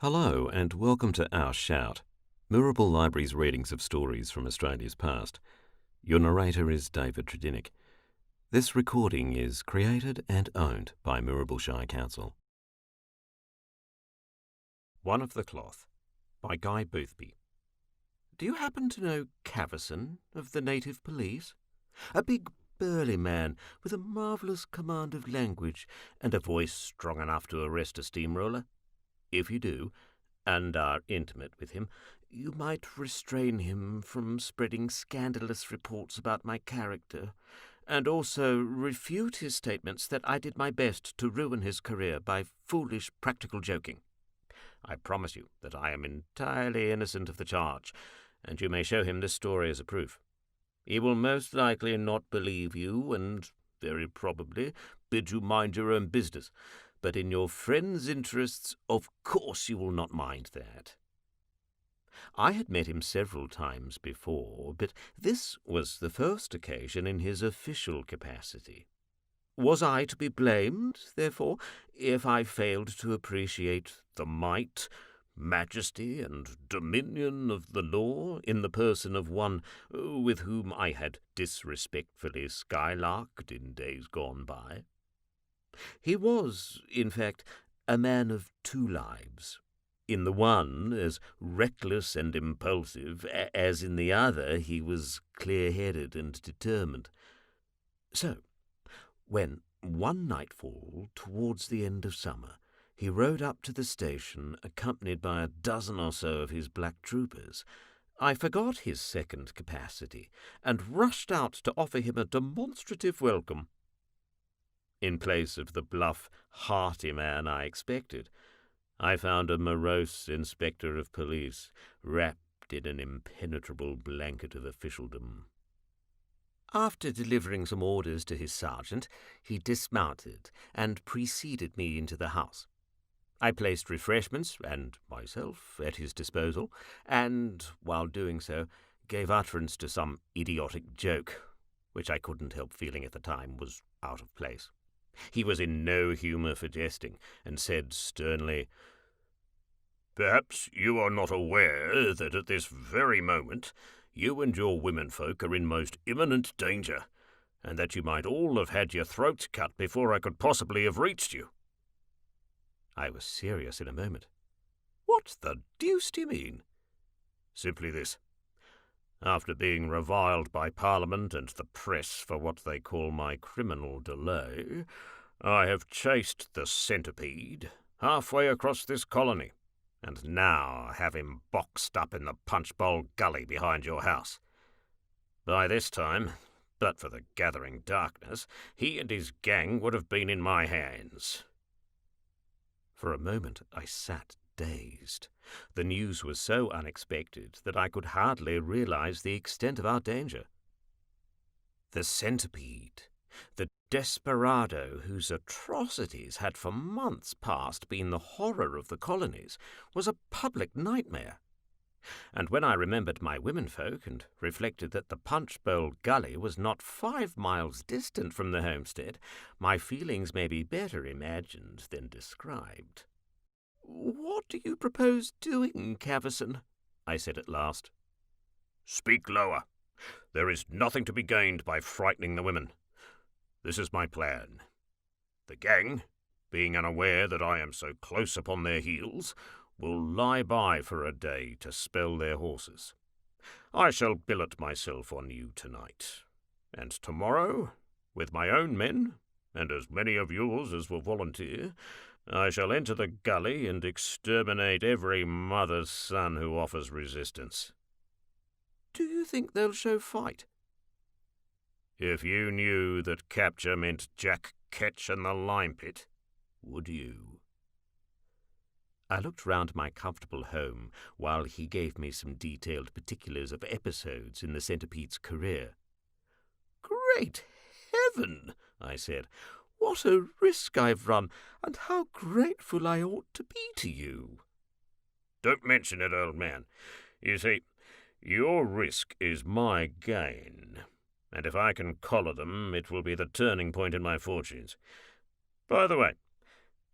Hello and welcome to Our Shout, Mirrable Library's readings of stories from Australia's past. Your narrator is David Tredinnick. This recording is created and owned by Mirrable Shire Council. One of the Cloth by Guy Boothby. Do you happen to know Cavison of the Native Police? A big burly man with a marvellous command of language and a voice strong enough to arrest a steamroller? If you do, and are intimate with him, you might restrain him from spreading scandalous reports about my character, and also refute his statements that I did my best to ruin his career by foolish practical joking. I promise you that I am entirely innocent of the charge, and you may show him this story as a proof. He will most likely not believe you, and very probably bid you mind your own business. But in your friend's interests, of course you will not mind that. I had met him several times before, but this was the first occasion in his official capacity. Was I to be blamed, therefore, if I failed to appreciate the might, majesty, and dominion of the law in the person of one with whom I had disrespectfully skylarked in days gone by? He was, in fact, a man of two lives. In the one, as reckless and impulsive, as in the other he was clear-headed and determined. So, when, one nightfall, towards the end of summer, he rode up to the station, accompanied by a dozen or so of his black troopers, I forgot his second capacity, and rushed out to offer him a demonstrative welcome. In place of the bluff, hearty man I expected, I found a morose inspector of police, wrapped in an impenetrable blanket of officialdom. After delivering some orders to his sergeant, he dismounted and preceded me into the house. I placed refreshments and myself at his disposal, and, while doing so, gave utterance to some idiotic joke, which I couldn't help feeling at the time was out of place. He was in no humour for jesting, and said sternly, "Perhaps you are not aware that at this very moment you and your womenfolk are in most imminent danger, and that you might all have had your throats cut before I could possibly have reached you." I was serious in a moment. "What the deuce do you mean?" "Simply this. After being reviled by Parliament and the press for what they call my criminal delay, I have chased the centipede halfway across this colony, and now have him boxed up in the Punch-Bowl Gully behind your house. By this time, but for the gathering darkness, he and his gang would have been in my hands." For a moment I sat dazed. The news was so unexpected that I could hardly realize the extent of our danger. The centipede, the desperado whose atrocities had for months past been the horror of the colonies, was a public nightmare. And when I remembered my womenfolk and reflected that the Punch-Bowl Gully was not 5 miles distant from the homestead, my feelings may be better imagined than described. "What do you propose doing, Cavison?" I said at last. "Speak lower. There is nothing to be gained by frightening the women. This is my plan. The gang, being unaware that I am so close upon their heels, will lie by for a day to spell their horses. I shall billet myself on you tonight, and tomorrow, with my own men, and as many of yours as will volunteer, I shall enter the gully and exterminate every mother's son who offers resistance." "Do you think they'll show fight?" "If you knew that capture meant Jack Ketch and the lime pit, would you?" I looked round my comfortable home while he gave me some detailed particulars of episodes in the centipede's career. "Great heaven!" I said. "What a risk I've run, and how grateful I ought to be to you." "Don't mention it, old man. You see, your risk is my gain, and if I can collar them, it will be the turning point in my fortunes. By the way,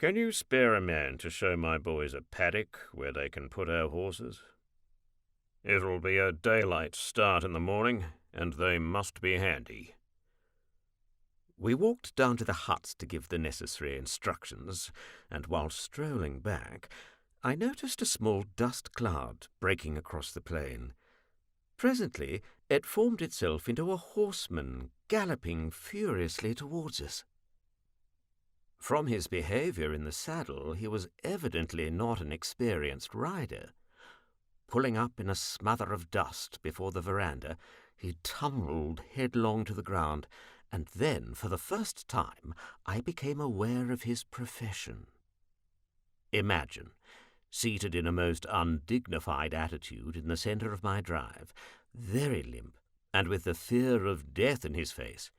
Can you spare a man to show my boys a paddock where they can put our horses? It'll be a daylight start in the morning, and they must be handy." We walked down to the huts to give the necessary instructions, and while strolling back, I noticed a small dust cloud breaking across the plain. Presently it formed itself into a horseman galloping furiously towards us. From his behaviour in the saddle, he was evidently not an experienced rider. Pulling up in a smother of dust before the veranda, he tumbled headlong to the ground, and then, for the first time, I became aware of his profession. Imagine, seated in a most undignified attitude in the centre of my drive, very limp, and with the fear of death in his face,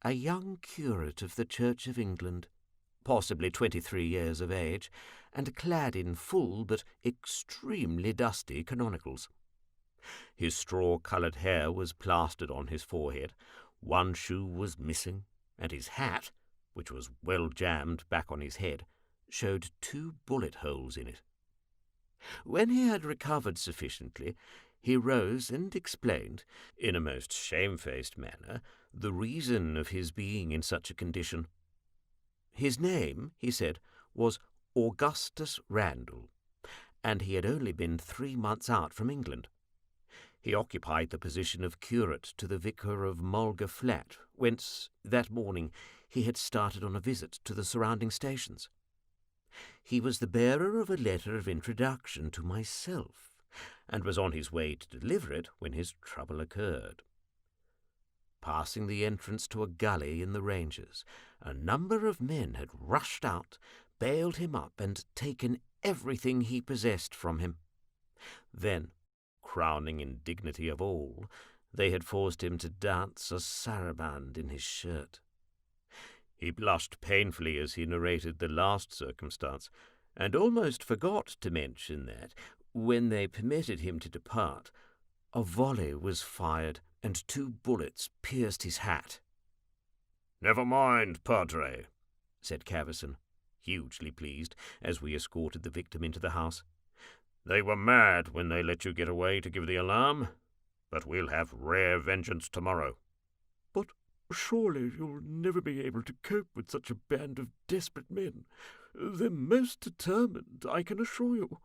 a young curate of the Church of England, possibly 23 years of age, and clad in full but extremely dusty canonicals. His straw-coloured hair was plastered on his forehead, one shoe was missing, and his hat, which was well jammed back on his head, showed 2 bullet holes in it. When he had recovered sufficiently, he rose and explained, in a most shamefaced manner, the reason of his being in such a condition. His name, he said, was Augustus Randall, and he had only been 3 months out from England. He occupied the position of curate to the vicar of Mulga Flat, whence, that morning, he had started on a visit to the surrounding stations. He was the bearer of a letter of introduction to myself, and was on his way to deliver it when his trouble occurred. Passing the entrance to a gully in the ranges, a number of men had rushed out, bailed him up, and taken everything he possessed from him. Then, crowning indignity of all, they had forced him to dance a saraband in his shirt. He blushed painfully as he narrated the last circumstance, and almost forgot to mention that, when they permitted him to depart, a volley was fired and 2 bullets pierced his hat. "Never mind, Padre," said Cavison, hugely pleased, as we escorted the victim into the house. "They were mad when they let you get away to give the alarm, but we'll have rare vengeance tomorrow." "But surely you'll never be able to cope with such a band of desperate men. They're most determined, I can assure you."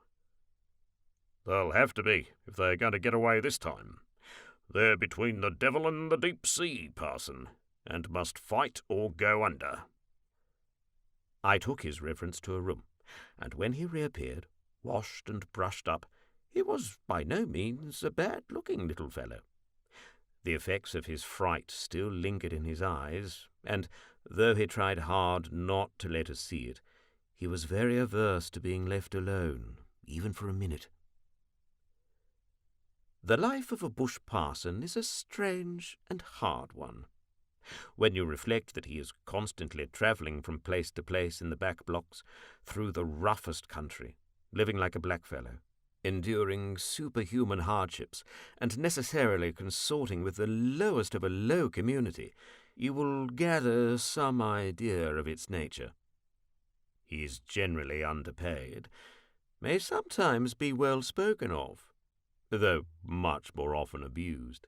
"They'll have to be, if they're going to get away this time. They're between the devil and the deep sea, parson, and must fight or go under." I took his reverence to a room, and when he reappeared, washed and brushed up, he was by no means a bad-looking little fellow. The effects of his fright still lingered in his eyes, and, though he tried hard not to let us see it, he was very averse to being left alone, even for a minute. The life of a bush parson is a strange and hard one. When you reflect that he is constantly travelling from place to place in the back blocks, through the roughest country, living like a blackfellow, enduring superhuman hardships, and necessarily consorting with the lowest of a low community, you will gather some idea of its nature. He is generally underpaid, may sometimes be well spoken of, though much more often abused.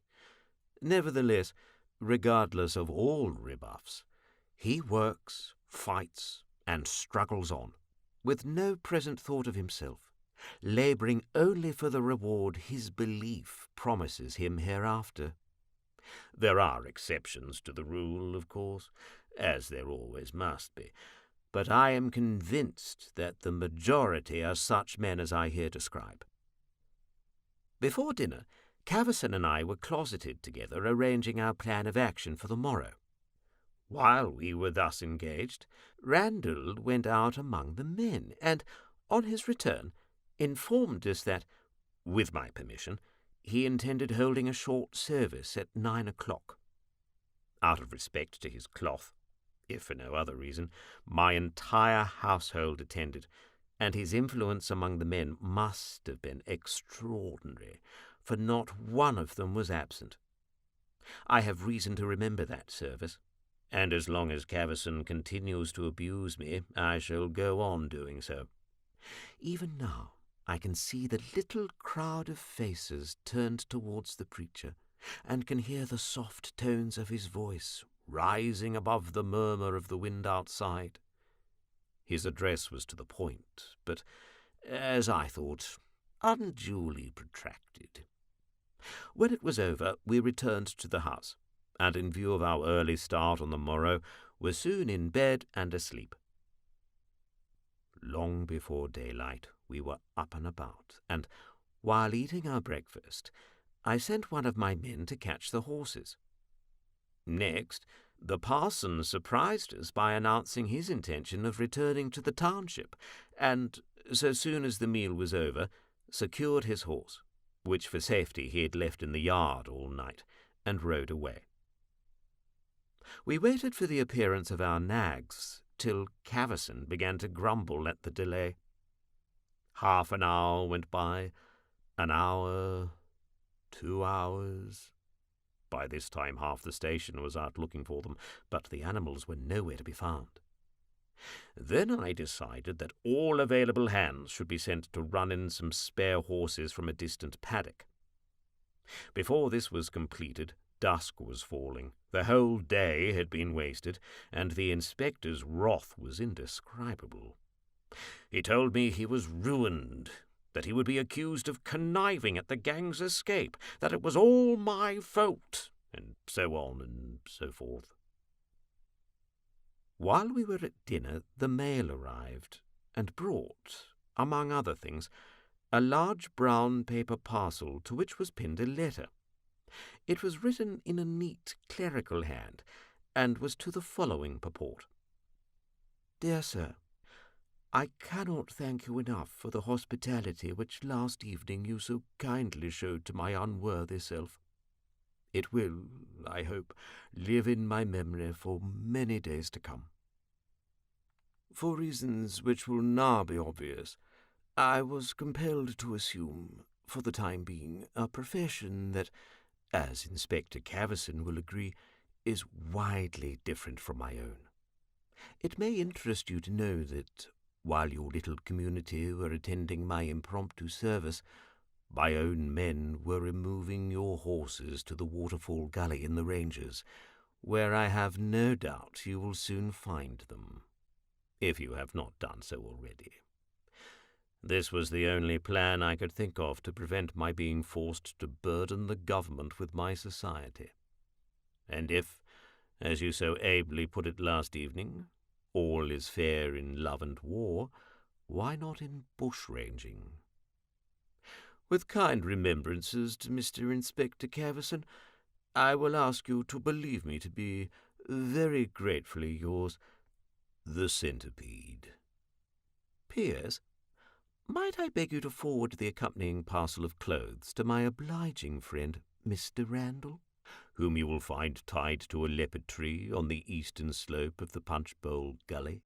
Nevertheless, regardless of all rebuffs, he works, fights, and struggles on, with no present thought of himself, labouring only for the reward his belief promises him hereafter. There are exceptions to the rule, of course, as there always must be, but I am convinced that the majority are such men as I here describe. Before dinner, Cavison and I were closeted together, arranging our plan of action for the morrow. While we were thus engaged, Randall went out among the men, and, on his return, informed us that, with my permission, he intended holding a short service at 9 o'clock. Out of respect to his cloth, if for no other reason, my entire household attended, and his influence among the men must have been extraordinary, for not one of them was absent. I have reason to remember that service, and as long as Cavison continues to abuse me, I shall go on doing so. Even now, I can see the little crowd of faces turned towards the preacher, and can hear the soft tones of his voice rising above the murmur of the wind outside. His address was to the point, but, as I thought, unduly protracted. When it was over, we returned to the house, and in view of our early start on the morrow, were soon in bed and asleep. Long before daylight, we were up and about, and, while eating our breakfast, I sent one of my men to catch the horses. Next, the parson surprised us by announcing his intention of returning to the township, and, so soon as the meal was over, secured his horse, which for safety he had left in the yard all night, and rode away. We waited for the appearance of our nags, till Cavison began to grumble at the delay. Half an hour went by, an hour, 2 hours. By this time half the station was out looking for them, but the animals were nowhere to be found. Then I decided that all available hands should be sent to run in some spare horses from a distant paddock. Before this was completed, dusk was falling. The whole day had been wasted, and the inspector's wrath was indescribable. He told me he was ruined, that he would be accused of conniving at the gang's escape, that it was all my fault, and so on and so forth. While we were at dinner, the mail arrived, and brought, among other things, a large brown paper parcel to which was pinned a letter. It was written in a neat clerical hand, and was to the following purport. Dear Sir, I cannot thank you enough for the hospitality which last evening you so kindly showed to my unworthy self. It will, I hope, live in my memory for many days to come. For reasons which will now be obvious, I was compelled to assume, for the time being, a profession that, as Inspector Cavison will agree, is widely different from my own. It may interest you to know that, while your little community were attending my impromptu service, my own men were removing your horses to the waterfall gully in the ranges, where I have no doubt you will soon find them, if you have not done so already. This was the only plan I could think of to prevent my being forced to burden the government with my society. And if, as you so ably put it last evening, all is fair in love and war, why not in bushranging? With kind remembrances to Mr. Inspector Cavison, I will ask you to believe me to be very gratefully yours, the Centipede. P.S. Might I beg you to forward the accompanying parcel of clothes to my obliging friend, Mr. Randall, whom you will find tied to a leopard tree on the eastern slope of the Punch Bowl Gully?